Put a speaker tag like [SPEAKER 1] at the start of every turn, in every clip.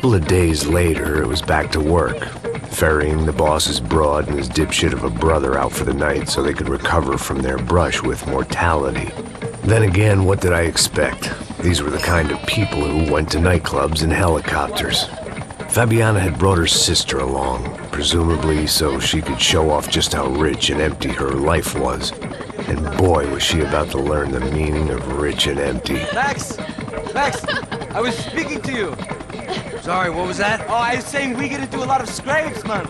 [SPEAKER 1] couple of days later, it was back to work, ferrying the boss's broad and his dipshit of a brother out for the night so they could recover from their brush with mortality. Then again, what did I expect? These were the kind of people who went to nightclubs in helicopters. Fabiana had brought her sister along, presumably so she could show off just how rich and empty her life was. And boy, was she about to learn the meaning of rich and empty.
[SPEAKER 2] Max! Max! I was speaking to you!
[SPEAKER 3] Sorry, what was that?
[SPEAKER 2] Oh, I was saying we get to do a lot of scrapes, man!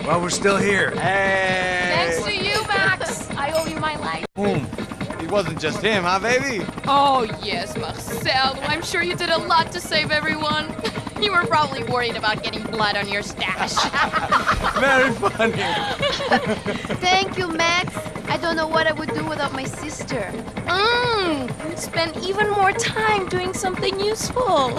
[SPEAKER 3] Well, we're still here.
[SPEAKER 2] Hey!
[SPEAKER 4] Thanks to you, Max! I owe you my life.
[SPEAKER 2] Boom! It wasn't just him, huh, baby?
[SPEAKER 4] Oh, yes, Marcel. I'm sure you did a lot to save everyone. You were probably worried about getting blood on your stash.
[SPEAKER 2] Very funny!
[SPEAKER 5] Thank you, Max. I don't know what I would do without my sister.
[SPEAKER 4] Spend even more time doing something useful.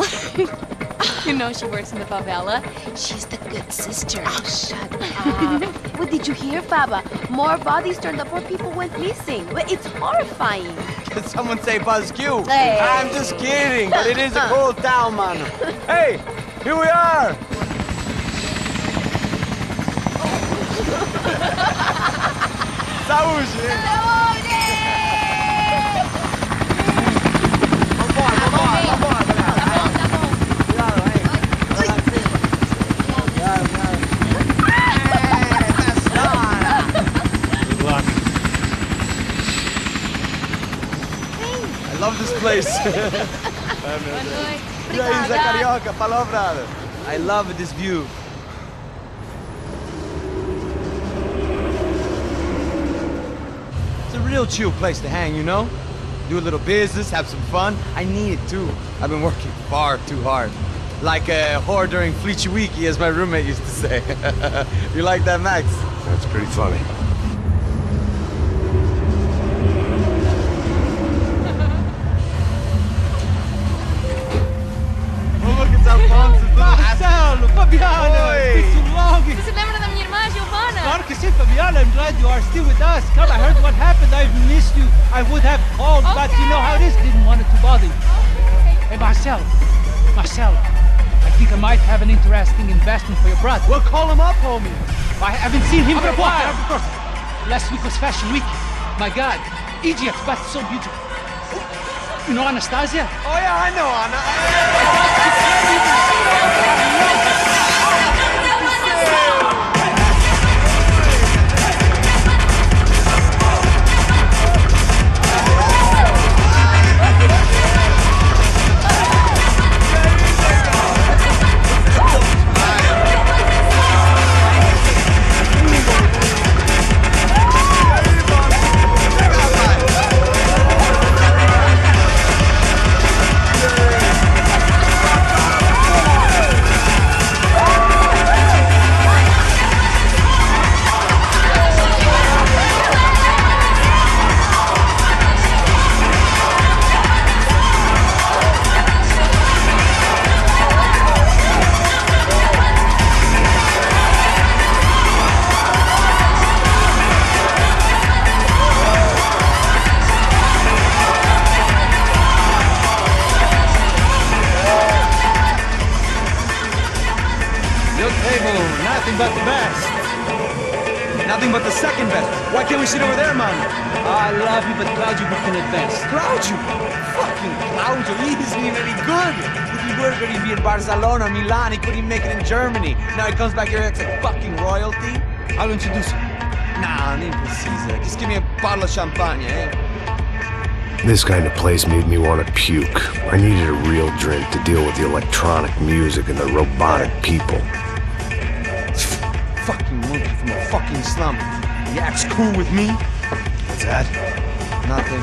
[SPEAKER 4] You know she works in the favela. She's the good sister.
[SPEAKER 5] Oh, shut up. What did you hear, Faba? More bodies turned up, more people went missing. It's horrifying.
[SPEAKER 2] Did someone say Buzz Q?
[SPEAKER 5] Hey.
[SPEAKER 2] I'm just kidding, but it is a cool town, man. Hey, here we are! Saúde! I love this place. E aí, Zé Carioca, falou, brother. I love this view. It's a real chill place to hang, you know? Do a little business, have some fun. I need it too. I've been working far too hard. Like a whore during Fleechy Weeky, as my roommate used to say. You like that, Max?
[SPEAKER 1] That's pretty funny.
[SPEAKER 6] Marcelo, Fabiana,
[SPEAKER 2] Oi.
[SPEAKER 6] it's been too long.
[SPEAKER 4] Você lembra da minha irmã, Giovanna?
[SPEAKER 6] Claro que sim, Fabiana, I'm glad you are still with us. Come, I heard what happened, I've missed you. I would have called, but you know how it is, didn't want it to bother you. Hey, Marcel, I think I might have an interesting investment for your brother.
[SPEAKER 2] Well, call him up, homie.
[SPEAKER 6] I haven't seen him for a while. Last week was Fashion Week. My God, Egypt, but so beautiful. You know Anastasia?
[SPEAKER 2] Oh yeah, I know Anna.
[SPEAKER 6] Nothing but the best.
[SPEAKER 2] Nothing but the second best. Why can't we sit over there, man?
[SPEAKER 6] I love you, but Claudio booked in advance.
[SPEAKER 2] Claudio! Fucking Claudio, he isn't even any good. If he were going to be in Barcelona, Milan, he couldn't even make it in Germany. Now he comes back here and acts like fucking royalty.
[SPEAKER 6] I'll introduce you.
[SPEAKER 2] Nah, I need precisa. Just give me a bottle of champagne, eh?
[SPEAKER 1] This kind of place made me want to puke. I needed a real drink to deal with the electronic music and the robotic people.
[SPEAKER 2] Fucking monkey from a fucking slum. He acts cool with me.
[SPEAKER 1] What's that?
[SPEAKER 2] Nothing.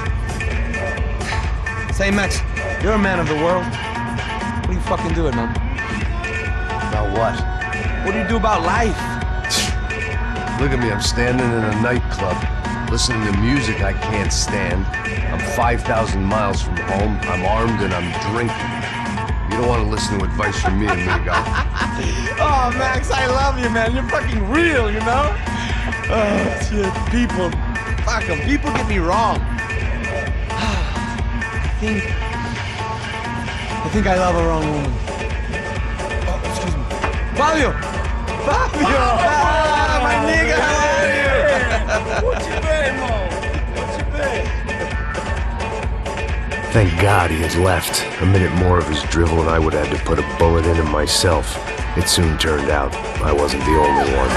[SPEAKER 2] Say, Max, you're a man of the world. What do you fucking do it, man?
[SPEAKER 1] About what?
[SPEAKER 2] What do you do about life?
[SPEAKER 1] Look at me, I'm standing in a nightclub, listening to music I can't stand. I'm 5,000 miles from home, I'm armed and I'm drinking. You don't want to listen to advice from me, amigo.
[SPEAKER 2] Oh, Max, I love you, man. You're fucking real, you know? Oh, shit. People. Fuck 'em. People get me wrong. I think I love a wrong woman. Fabio! Fabio! Ah, my nigga, how are you?
[SPEAKER 1] Thank God he had left. A minute more of his drivel and I would have had to put a bullet in him myself. It soon turned out I wasn't the only one.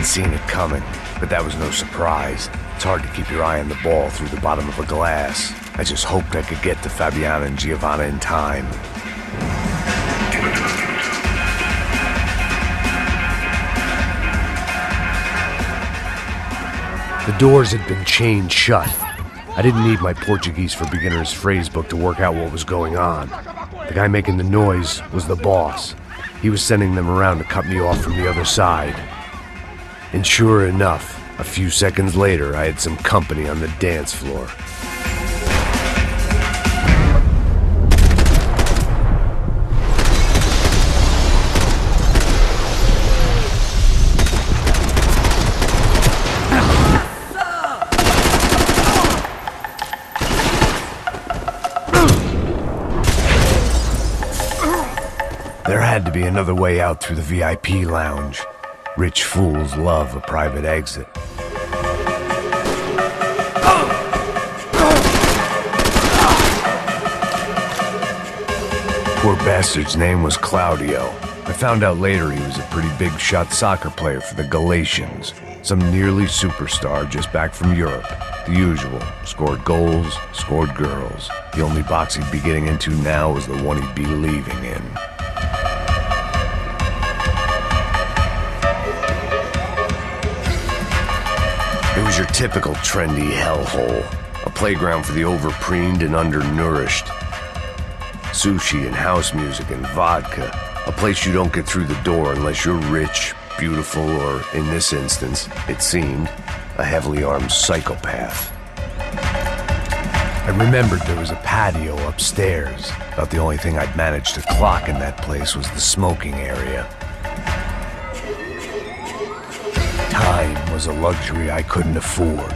[SPEAKER 1] Seen it coming, but that was no surprise. It's hard to keep your eye on the ball through the bottom of a glass. I just hoped I could get to Fabiana and Giovanna in time. The doors had been chained shut. I didn't need my Portuguese for Beginners phrase book to work out what was going on. The guy making the noise was the boss. He was sending them around to cut me off from the other side. And sure enough, a few seconds later, I had some company on the dance floor. There had to be another way out through the VIP lounge. Rich fools love a private exit. Poor bastard's name was Claudio. I found out later he was a pretty big shot soccer player for the Galatians. Some nearly superstar just back from Europe. The usual. Scored goals, scored girls. The only box he'd be getting into now was the one he'd be leaving in. It was your typical trendy hellhole, a playground for the overpreened and undernourished. Sushi and house music and vodka, a place you don't get through the door unless you're rich, beautiful, or, in this instance, it seemed, a heavily armed psychopath. I remembered there was a patio upstairs. About the only thing I'd managed to clock in that place was the smoking area. Time was a luxury I couldn't afford.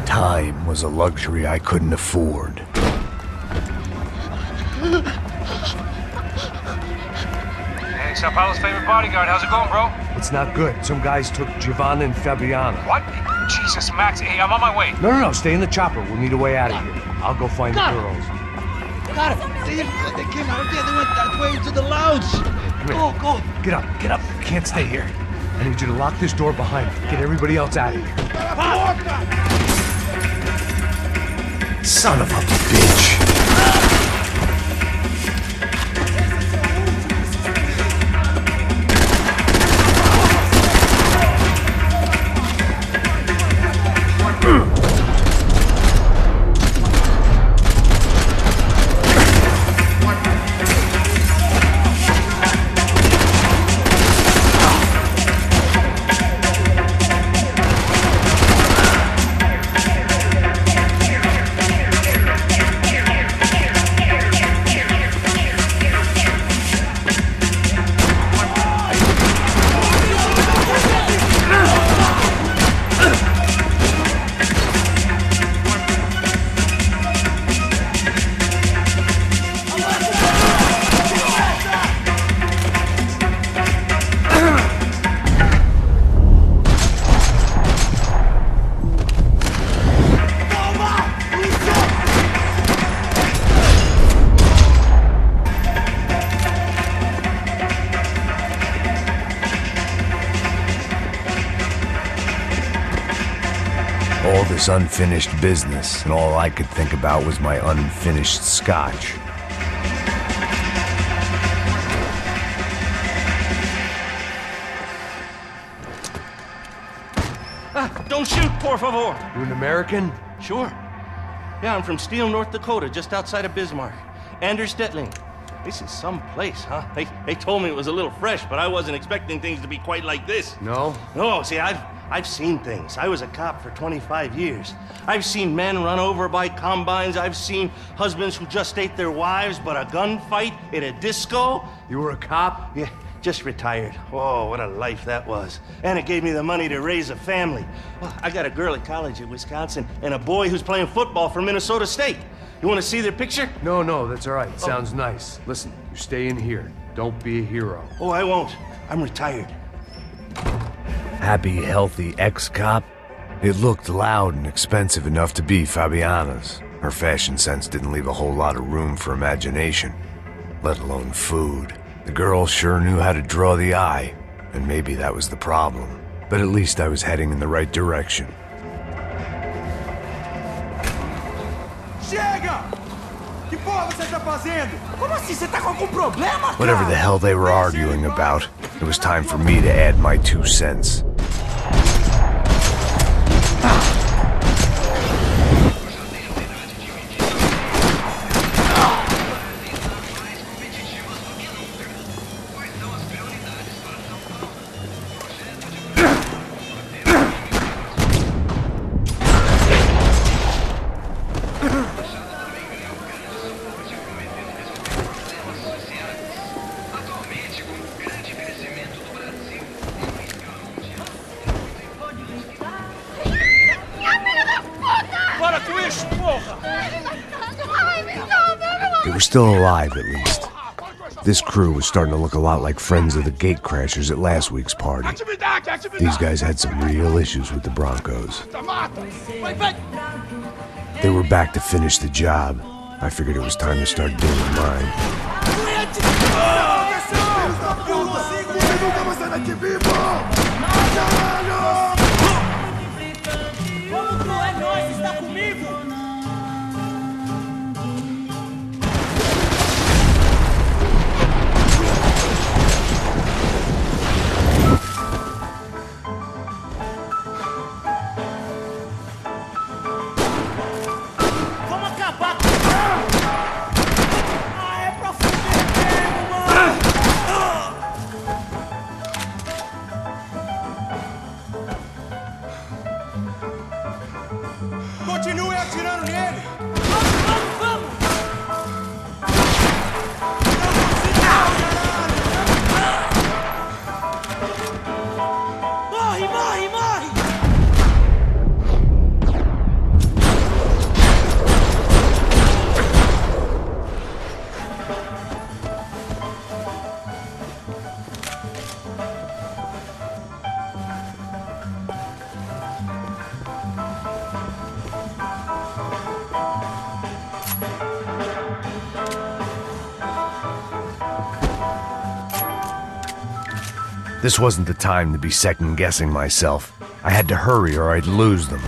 [SPEAKER 1] Time was a luxury I couldn't afford.
[SPEAKER 7] Hey, Sao Paulo's favorite bodyguard. How's it going, bro?
[SPEAKER 3] It's not good. Some guys took Giovanna and Fabiana.
[SPEAKER 7] What? Jesus, Max. Hey, I'm on my way.
[SPEAKER 3] No. Stay in the chopper. We'll need a way out of here. I'll go find the girls.
[SPEAKER 6] Got it. They came out of there. They went that way to the lounge. Go.
[SPEAKER 3] Get up. You can't stay here. I need you to lock this door behind me. Get everybody else out of here.
[SPEAKER 1] Son of a bitch! this unfinished business, and all I could think about was my unfinished scotch.
[SPEAKER 8] Don't shoot, por favor.
[SPEAKER 3] You an American?
[SPEAKER 8] Sure. Yeah, I'm from Steele, North Dakota, just outside of Bismarck. Anders Stetling. This is some place, huh? They told me it was a little fresh, but I wasn't expecting things to be quite like this.
[SPEAKER 3] No?
[SPEAKER 8] No, see, I've seen things. I was a cop for 25 years. I've seen men run over by combines. I've seen husbands who just ate their wives, but a gunfight at a disco.
[SPEAKER 3] You were a cop?
[SPEAKER 8] Yeah, just retired. Oh, what a life that was. And it gave me the money to raise a family. Well, I got a girl at college at Wisconsin and a boy who's playing football for Minnesota State. You want to see their picture?
[SPEAKER 3] No, that's all right. Sounds nice. Listen, you stay in here. Don't be a hero.
[SPEAKER 8] Oh, I won't. I'm retired.
[SPEAKER 1] Happy, healthy ex-cop? It looked loud and expensive enough to be Fabiana's. Her fashion sense didn't leave a whole lot of room for imagination, let alone food. The girl sure knew how to draw the eye, and maybe that was the problem. But at least I was heading in the right direction.
[SPEAKER 9] Chega! Que porra você tá fazendo? Como assim? Você tá com algum problema, cara?
[SPEAKER 1] Whatever the hell they were arguing about, it was time for me to add my 2 cents. They were still alive, at least. This crew was starting to look a lot like friends of the gatecrashers at last week's party. These guys had some real issues with the Broncos. They were back to finish the job. I figured it was time to start doing mine.
[SPEAKER 9] Continue atirando nele! Vamos! Morre!
[SPEAKER 1] This wasn't the time to be second-guessing myself. I had to hurry or I'd lose them.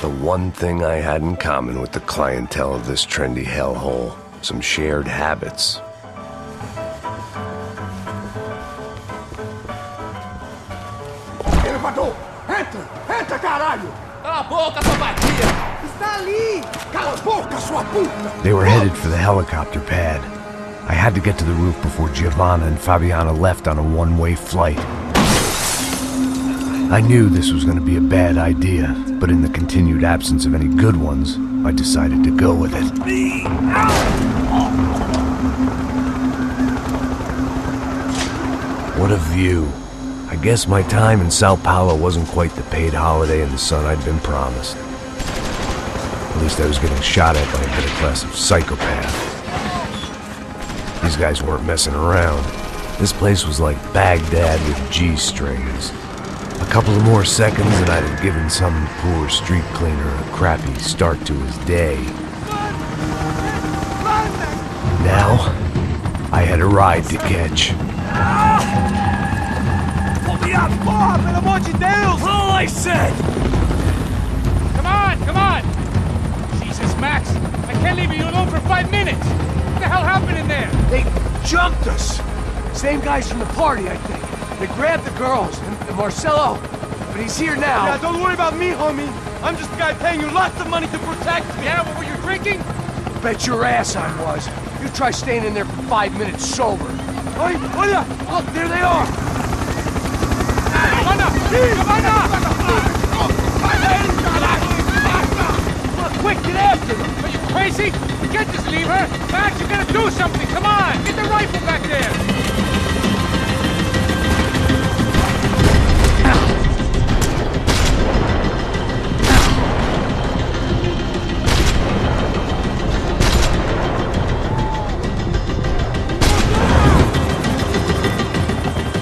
[SPEAKER 1] The one thing I had in common with the clientele of this trendy hellhole, some shared habits.
[SPEAKER 9] Elevador! Entra, caralho!
[SPEAKER 6] Cala a boca, sua vadia!
[SPEAKER 9] Está ali! Cala a boca, sua puta!
[SPEAKER 1] They were headed for the helicopter pad. I had to get to the roof before Giovanna and Fabiana left on a one-way flight. I knew this was going to be a bad idea, but in the continued absence of any good ones, I decided to go with it. What a view. I guess my time in Sao Paulo wasn't quite the paid holiday in the sun I'd been promised. At least I was getting shot at by a middle-class psychopath. These guys weren't messing around. This place was like Baghdad with G-strings. A couple of more seconds and I'd have given some poor street cleaner a crappy start to his day. Now, I had a ride to catch.
[SPEAKER 9] Pull me up, Bob, and I want you down.
[SPEAKER 3] All I said!
[SPEAKER 6] Come on! Jesus, Max, I can't leave you alone for 5 minutes. What the hell happened in there?
[SPEAKER 3] They jumped us! Same guys from the party, I think. They grabbed the girls, and Marcelo, but he's here now.
[SPEAKER 9] Yeah, don't worry about me, homie. I'm just a guy paying you lots of money to protect me.
[SPEAKER 6] Yeah, what were you drinking?
[SPEAKER 3] Bet your ass I was. You try staying in there for 5 minutes sober.
[SPEAKER 9] Oi, olha!
[SPEAKER 3] Look, there they are!
[SPEAKER 6] Quick, get after them! Are you crazy? You can't just leave her! Max, you gotta do something! Come on! Get the rifle back there!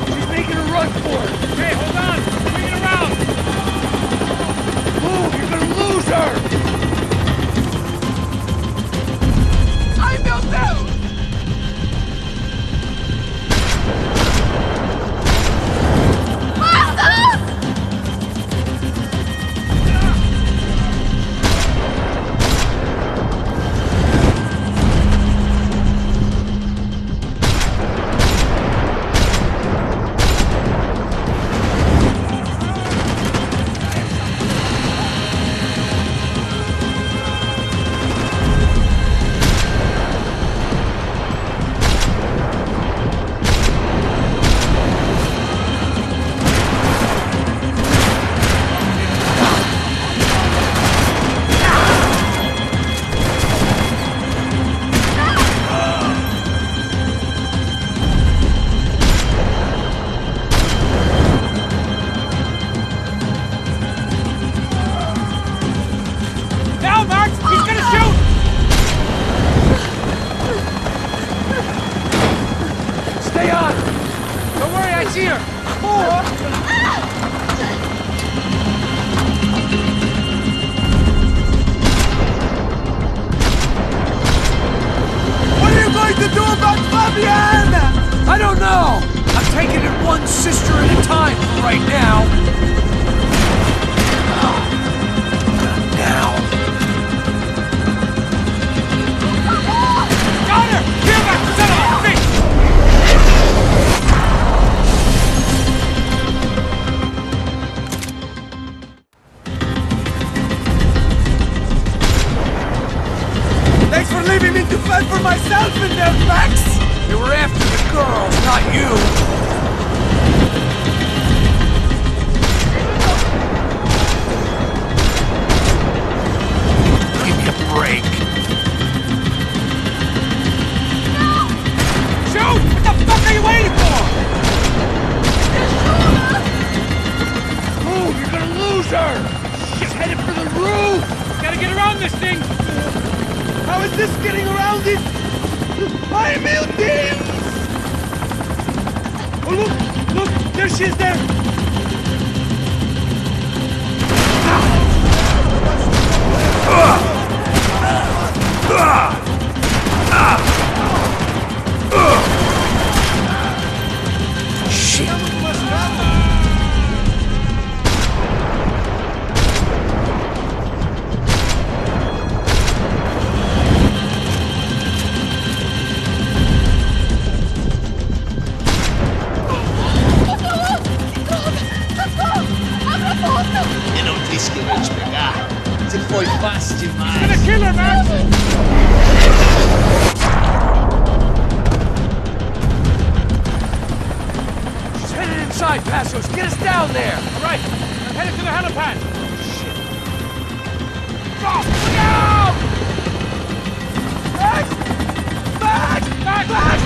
[SPEAKER 3] She's making a run for it!
[SPEAKER 6] Hey, hold on! Bring it around!
[SPEAKER 3] Move! You're gonna lose her!
[SPEAKER 9] Ai, meu Deus!
[SPEAKER 6] Now, Max! He's gonna shoot!
[SPEAKER 3] Stay on!
[SPEAKER 6] Don't worry, I see her!
[SPEAKER 9] What are you going to do about Fabienne?
[SPEAKER 3] I don't know! I'm taking it one sister at a time for right now. Now.
[SPEAKER 6] Got her! Get back, son of a bitch!
[SPEAKER 9] Thanks for leaving me to fend for myself in there, Max!
[SPEAKER 3] They were after the girls, not you. Give me a break.
[SPEAKER 6] Shoot! What the fuck are you waiting for?
[SPEAKER 3] Move, you're gonna lose her! She's headed for the roof!
[SPEAKER 6] Gotta get around this thing!
[SPEAKER 9] How is this getting around it? Ai, meu Deus! Oh, look! There she is there!
[SPEAKER 3] Shit!
[SPEAKER 10] Eu não disse que eu ia te pegar. Você foi fácil demais.
[SPEAKER 6] Gonna kill her, Max!
[SPEAKER 3] She's headed inside, Passos. Get us down there!
[SPEAKER 6] All right, I'm headed to the helipad. Shit. Drop! Look out! Max! Max! Max! Max!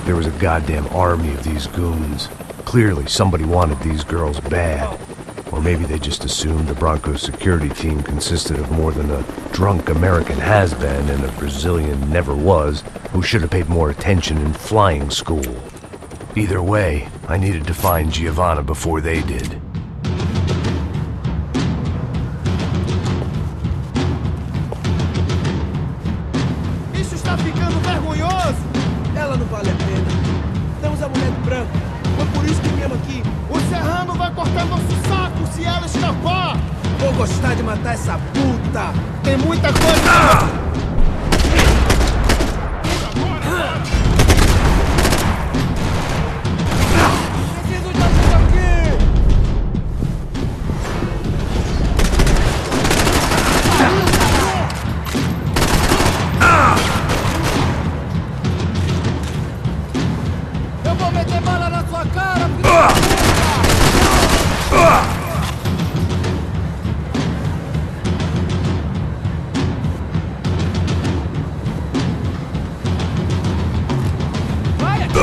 [SPEAKER 1] there was a goddamn army of these goons. Clearly, somebody wanted these girls bad. Or maybe they just assumed the Broncos security team consisted of more than a drunk American has-been and a Brazilian never-was who should have paid more attention in flying school. Either way, I needed to find Giovanna before they did.
[SPEAKER 9] Isso está ficando vergonhoso! Ela não vale a pena. Temos a mulher de branco. Foi por isso que viemos aqui. O Serrano vai cortar nosso saco se ela escapar! Vou gostar de matar essa puta! Tem muita coisa... Preciso de ajuda aqui! Eu vou meter bala na sua cara! Vai aqui!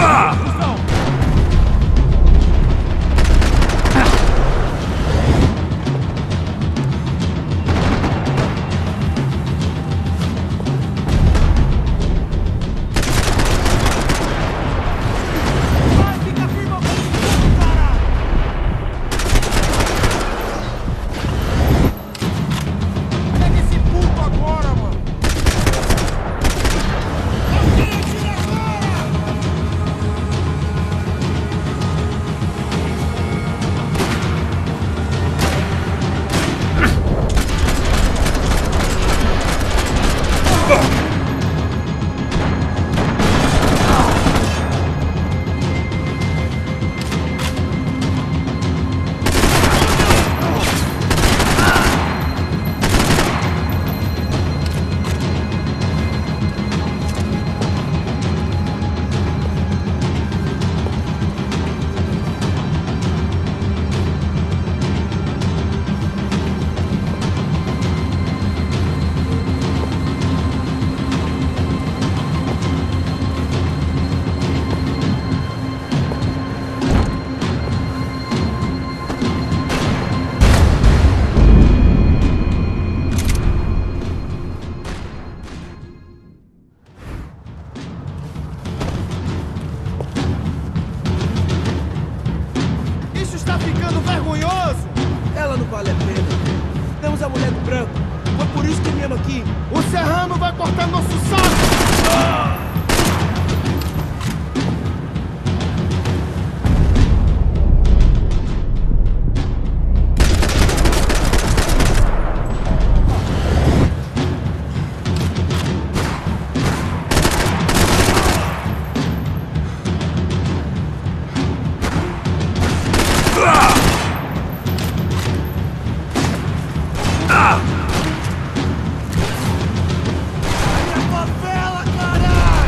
[SPEAKER 9] Vai, fica firme ao cantinho, cara! Pega esse puto agora, mano! Atira agora! Isso está ficando vergonhoso! Ela não vale a pena. Temos a mulher de branco. Foi por isso que viemos aqui. O Serrano vai cortar nosso saco! Minha favela, caralho!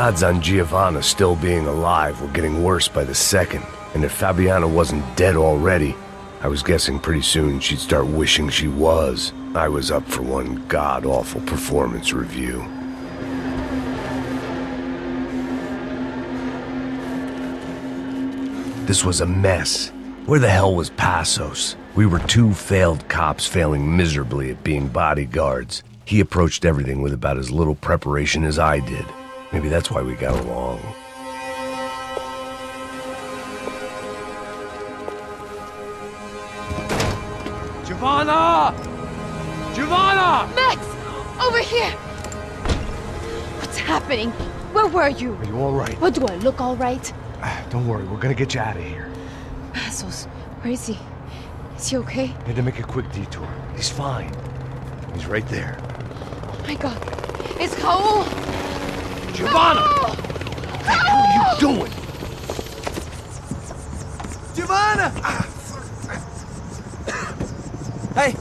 [SPEAKER 1] odds on Giovanna still being alive were getting worse by the second, and if Fabiana wasn't dead already, I was guessing pretty soon she'd start wishing she was. I was up for one god-awful performance review. This was a mess. Where the hell was Passos? We were two failed cops failing miserably at being bodyguards. He approached everything with about as little preparation as I did. Maybe that's why we got along.
[SPEAKER 3] Giovanna! Giovanna!
[SPEAKER 5] Max! Over here! What's happening? Where were you?
[SPEAKER 3] Are you all right?
[SPEAKER 5] What, do I look all right?
[SPEAKER 3] Don't worry, we're gonna get you out of here.
[SPEAKER 5] Passos, where is he? Is he okay?
[SPEAKER 3] Had to make a quick detour. He's fine. He's right there.
[SPEAKER 5] Oh my god. It's Raul!
[SPEAKER 3] Giovanna!
[SPEAKER 5] Raul!
[SPEAKER 3] What the hell are you doing?
[SPEAKER 2] Giovanna! Hey!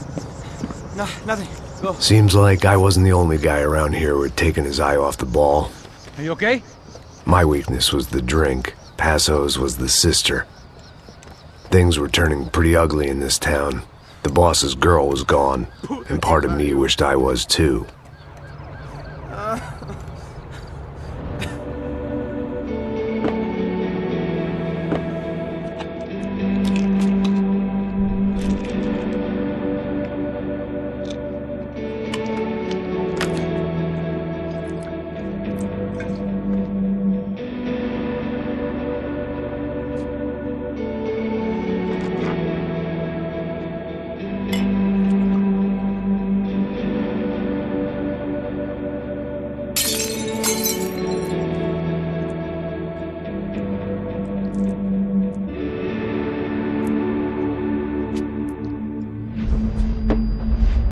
[SPEAKER 2] No, nothing. Go.
[SPEAKER 1] Seems like I wasn't the only guy around here who had taken his eye off the ball.
[SPEAKER 6] Are you okay?
[SPEAKER 1] My weakness was the drink. Passos was the sister. Things were turning pretty ugly in this town. The boss's girl was gone, and part of me wished I was too.